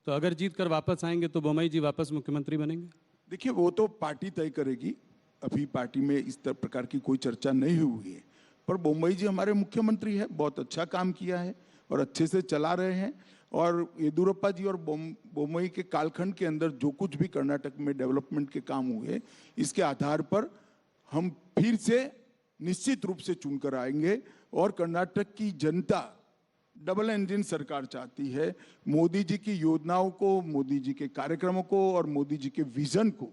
तो अगर जीत कर वापस आएंगे तो बोम्मई जी वापस मुख्यमंत्री बनेंगे? देखिए, वो तो पार्टी तय करेगी। अभी पार्टी में इस प्रकार की कोई चर्चा नहीं हुई है। पर बोम्मई जी हमारे मुख्यमंत्री है, बहुत अच्छा काम किया है और अच्छे से चला रहे हैं। और येदियुरप्पा जी और बोम्मई के कालखंड के अंदर जो कुछ भी कर्नाटक में डेवलपमेंट के काम हुए, इसके आधार पर हम फिर से निश्चित रूप से चुनकर आएंगे। और कर्नाटक की जनता डबल इंजन सरकार चाहती है। मोदी जी की योजनाओं को, मोदी जी के कार्यक्रमों को और मोदी जी के विजन को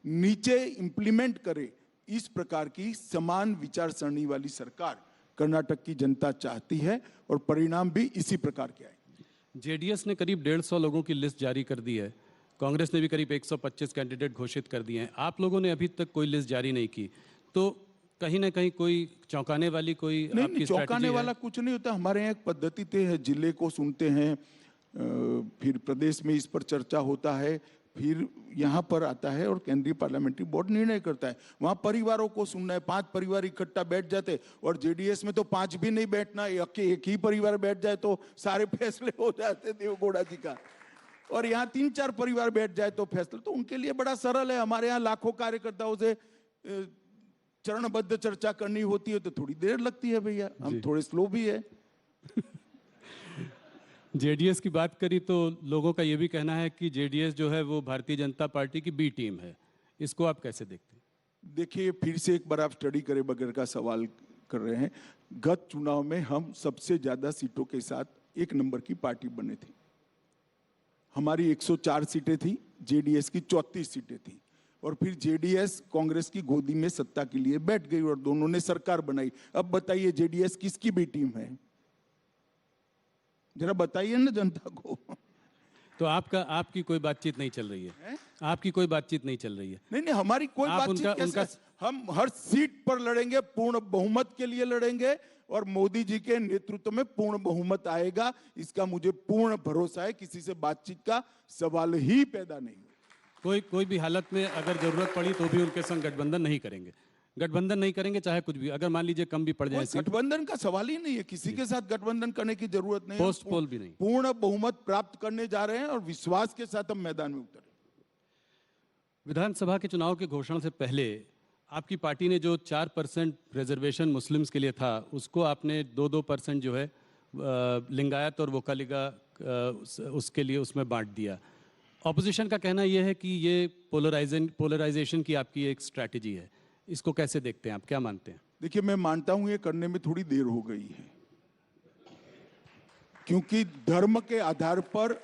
नीचे इंप्लीमेंट करे, इस प्रकार की समान विचारसरणी वाली सरकार कर्नाटक की जनता चाहती है और परिणाम भी इसी प्रकार के आए। जेडीएस ने करीब 150 लोगों की लिस्ट जारी कर दी है, कांग्रेस ने भी करीब 125 कैंडिडेट घोषित कर दिए हैं। आप लोगों ने अभी तक कोई लिस्ट जारी नहीं की, तो कहीं ना कहीं कोई चौंकाने वाली कोई नहीं, चौंकाने वाला कुछ नहीं होता। हमारे यहाँ एक पद्धति तय है, जिले को सुनते हैं, फिर प्रदेश में इस पर चर्चा होता है, फिर यहाँ पर आता है और केंद्रीय पार्लियामेंट्री बोर्ड निर्णय करता है। वहाँ परिवारों को सुनना है, 5 परिवार इकट्ठा बैठ जाते, और जेडीएस में तो 5 भी नहीं बैठना, एक ही परिवार बैठ जाए तो सारे फैसले हो जाते देवगौड़ा जी का। और यहाँ 3-4 परिवार बैठ जाए तो फैसला तो उनके लिए बड़ा सरल है। हमारे यहाँ लाखों कार्यकर्ताओं से चरणबद्ध चर्चा करनी होती है तो थोड़ी देर लगती है भैया, हम थोड़े स्लो भी है। जेडीएस की बात करी तो लोगों का यह भी कहना है कि जेडीएस जो है वो भारतीय जनता पार्टी की बी टीम है, इसको आप कैसे देखते हैं? देखिए, फिर से एक बार आप स्टडी करे बगैर का सवाल कर रहे हैं। गत चुनाव में हम सबसे ज्यादा सीटों के साथ 1 नंबर की पार्टी बने थे। हमारी 104 सीटें थी, जेडीएस की 34 सीटें थी। और फिर जेडीएस कांग्रेस की गोदी में सत्ता के लिए बैठ गई और दोनों ने सरकार बनाई। अब बताइए, जेडीएस किसकी बी टीम है? जरा बताइए ना जनता को। तो आपकी कोई बातचीत नहीं चल रही है? आपकी कोई बातचीत नहीं चल रही है? नहीं, हमारी कोई बातचीत कैसे? हम हर सीट पर लड़ेंगे, पूर्ण बहुमत के लिए लड़ेंगे और मोदी जी के नेतृत्व में पूर्ण बहुमत आएगा, इसका मुझे पूर्ण भरोसा है। किसी से बातचीत का सवाल ही पैदा नहीं। कोई भी हालत में अगर जरूरत पड़ी तो भी उनके संग गठबंधन नहीं करेंगे? गठबंधन नहीं करेंगे चाहे कुछ भी, अगर मान लीजिए कम भी पड़ जाए? गठबंधन का सवाल ही नहीं है, किसी के साथ गठबंधन करने की जरूरत नहीं है। पोस्ट पोल भी नहीं, पूर्ण बहुमत प्राप्त करने जा रहे हैं और विश्वास के साथ हम मैदान में उतरे। विधानसभा के चुनाव के घोषणा से पहले आपकी पार्टी ने जो 4% रिजर्वेशन मुस्लिम्स के लिए था, उसको आपने 2-2% जो है लिंगायत और वोकालिगा उसके लिए उसमें बांट दिया। ऑपोजिशन का कहना यह है कि ये पोलराइजेशन की आपकी एक स्ट्रैटेजी है, इसको कैसे देखते हैं आप, क्या मानते हैं? देखिए, मैं मानता हूं ये करने में थोड़ी देर हो गई है, क्योंकि धर्म के आधार पर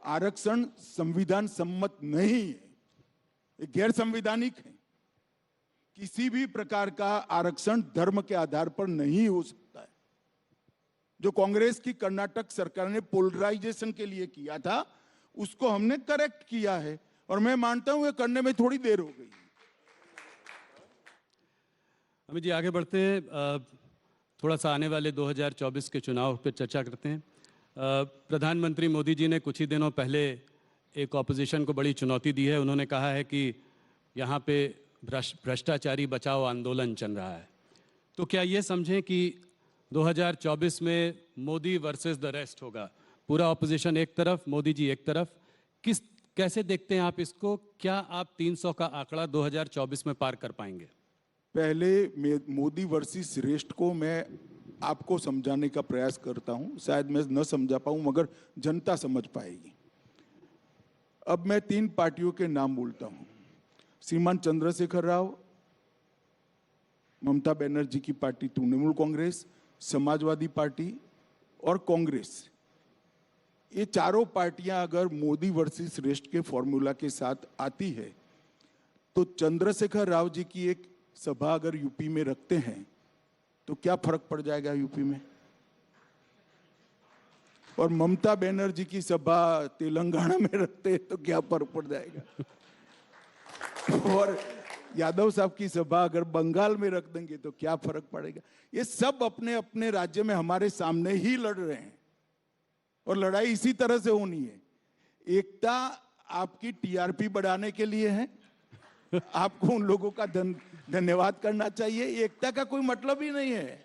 आरक्षण संविधान सम्मत नहीं है, गैर संवैधानिक है। किसी भी प्रकार का आरक्षण धर्म के आधार पर नहीं हो सकता है। जो कांग्रेस की कर्नाटक सरकार ने पोलराइजेशन के लिए किया था, उसको हमने करेक्ट किया है और मैं मानता हूं ये करने में थोड़ी देर हो गई। अमित जी, आगे बढ़ते हैं, थोड़ा सा आने वाले 2024 के चुनाव पर चर्चा करते हैं। प्रधानमंत्री मोदी जी ने कुछ ही दिनों पहले एक ऑपोजिशन को बड़ी चुनौती दी है। उन्होंने कहा है कि यहाँ पे भ्रष्टाचारी बचाओ आंदोलन चल रहा है। तो क्या ये समझें कि 2024 में मोदी वर्सेस द रेस्ट होगा? पूरा ऑपोजिशन एक तरफ, मोदी जी एक तरफ। कैसे देखते हैं आप इसको? क्या आप 300 का आंकड़ा 2024 में पार कर पाएंगे? पहले मोदी वर्सेस रेस्ट को मैं आपको समझाने का प्रयास करता हूं। शायद मैं न समझा पाऊं, मगर जनता समझ पाएगी। अब मैं 3 पार्टियों के नाम बोलता हूं। श्रीमान चंद्रशेखर राव, ममता बनर्जी की पार्टी तृणमूल कांग्रेस, समाजवादी पार्टी और कांग्रेस। ये चारों पार्टियां अगर मोदी वर्सेस रेस्ट के फॉर्मूला के साथ आती है तो चंद्रशेखर राव जी की एक सभा अगर यूपी में रखते हैं तो क्या फर्क पड़ जाएगा यूपी में? और ममता बनर्जी की सभा तेलंगाना में रखते हैं तो क्या फर्क पड़ जाएगा? और यादव साहब की सभा अगर बंगाल में रख देंगे तो क्या फर्क पड़ेगा? ये सब अपने अपने राज्य में हमारे सामने ही लड़ रहे हैं और लड़ाई इसी तरह से होनी है। एकता आपकी टीआरपी बढ़ाने के लिए है। आपको उन लोगों का धन्यवाद करना चाहिए। एकता का कोई मतलब ही नहीं है।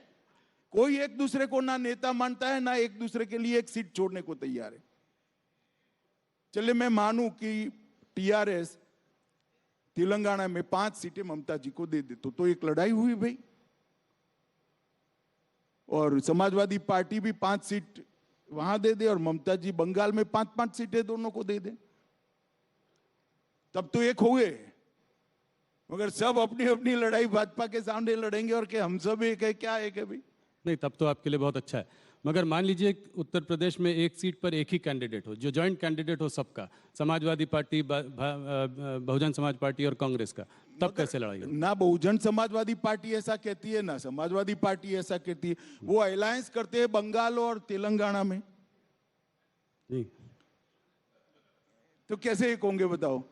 कोई एक दूसरे को ना नेता मानता है, ना एक दूसरे के लिए एक सीट छोड़ने को तैयार है। चलिए मैं मानूं कि टीआरएस तेलंगाना में 5 सीटें ममता जी को दे दे तो एक लड़ाई हुई भाई। और समाजवादी पार्टी भी 5 सीट वहां दे दे और ममता जी बंगाल में 5-5 सीटें दोनों को दे दे, तब तो एक हुए। मगर सब अपनी अपनी लड़ाई भाजपा के सामने लड़ेंगे और कि हम सब एक है, क्या एक है भाई? नहीं, तब तो आपके लिए बहुत अच्छा है। मगर मान लीजिए उत्तर प्रदेश में एक सीट पर एक ही कैंडिडेट हो, जो जॉइंट कैंडिडेट हो सबका, समाजवादी पार्टी, बहुजन समाज पार्टी और कांग्रेस का, तब कैसे लड़ाई हो? ना बहुजन समाजवादी पार्टी ऐसा कहती है ना समाजवादी पार्टी ऐसा कहती है। वो अलायंस करते हैं बंगाल और तेलंगाना में, जी। तो कैसे एक होंगे बताओ?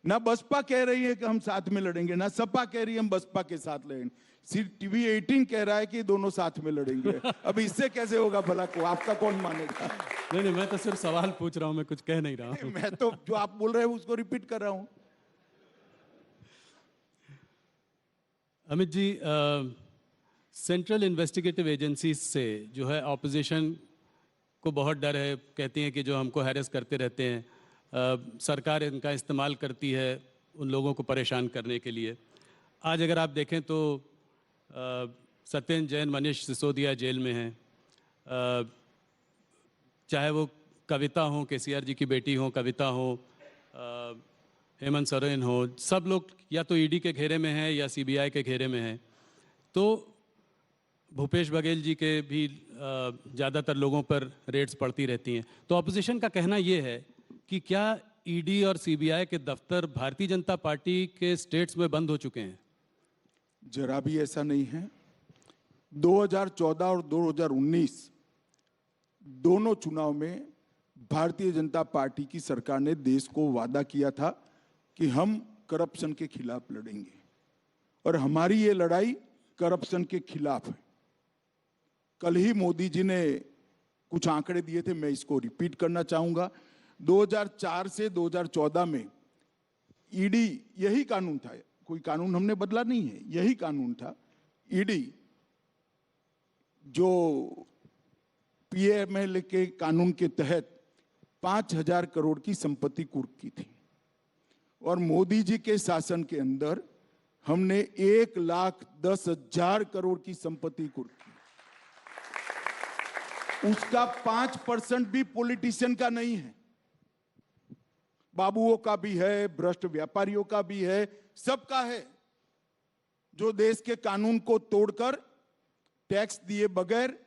ना बसपा कह रही है कि हम साथ में लड़ेंगे, ना सपा कह रही है हम बसपा के साथ लड़ेंगे, सिर्फ टीवी 18 कह रहा है कि दोनों साथ में लड़ेंगे। अब इससे कैसे होगा भला को? आपका कौन मानेगा? नहीं नहीं, मैं तो सिर्फ सवाल पूछ रहा हूं, मैं कुछ कह नहीं रहा हूं। मैं तो जो आप बोल रहे हैं उसको रिपीट कर रहा हूं। Amit ji, central investigative agency से जो है ऑपोजिशन को बहुत डर है, कहती हैं कि जो हमको हैरेस करते रहते हैं, सरकार इनका इस्तेमाल करती है उन लोगों को परेशान करने के लिए। आज अगर आप देखें तो सत्येंद्र जैन, मनीष सिसोदिया जेल में हैं, चाहे वो कविता हो, केसीआर जी की बेटी हो कविता हो, हेमंत सोरेन हो, सब लोग या तो ईडी के घेरे में हैं या सीबीआई के घेरे में हैं। तो भूपेश बघेल जी के भी ज़्यादातर लोगों पर रेड्स पड़ती रहती हैं। तो ऑपोजिशन का कहना ये है कि क्या ईडी और सीबीआई के दफ्तर भारतीय जनता पार्टी के स्टेट्स में बंद हो चुके हैं? जरा भी ऐसा नहीं है। 2014 और 2019 दोनों चुनाव में भारतीय जनता पार्टी की सरकार ने देश को वादा किया था कि हम करप्शन के खिलाफ लड़ेंगे, और हमारी ये लड़ाई करप्शन के खिलाफ है। कल ही मोदी जी ने कुछ आंकड़े दिए थे, मैं इसको रिपीट करना चाहूंगा। 2004 से 2014 में ईडी, यही कानून था, कोई कानून हमने बदला नहीं है, यही कानून था। ईडी जो पीएमएल के कानून के तहत 5,000 करोड़ की संपत्ति कुर्क की थी, और मोदी जी के शासन के अंदर हमने 1,10,000 करोड़ की संपत्ति कुर्क की। उसका 5% भी पॉलिटिशियन का नहीं है, बाबुओं का भी है, भ्रष्ट व्यापारियों का भी है, सबका है, जो देश के कानून को तोड़कर टैक्स दिए बगैर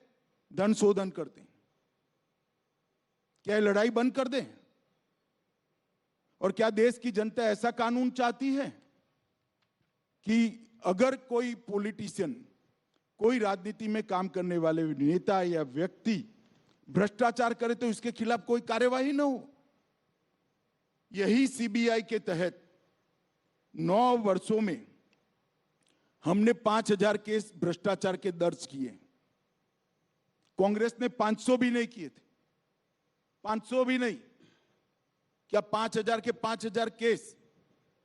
धन शोधन करते हैं। क्या ये लड़ाई बंद कर दें? और क्या देश की जनता ऐसा कानून चाहती है कि अगर कोई पॉलिटिशियन, कोई राजनीति में काम करने वाले नेता या व्यक्ति भ्रष्टाचार करे तो इसके खिलाफ कोई कार्यवाही न हो? यही सीबीआई के तहत 9 वर्षों में हमने 5,000 केस भ्रष्टाचार के दर्ज किए। कांग्रेस ने 500 भी नहीं किए थे, 500 भी नहीं। क्या 5,000 के 5,000 केस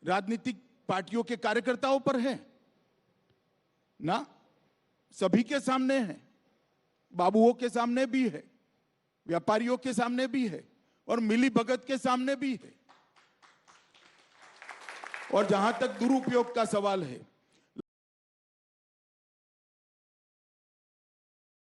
राजनीतिक पार्टियों के कार्यकर्ताओं पर है? ना, सभी के सामने है, बाबुओं के सामने भी है, व्यापारियों के सामने भी है, और मिली भगत के सामने भी है। और जहां तक दुरुपयोग का सवाल है,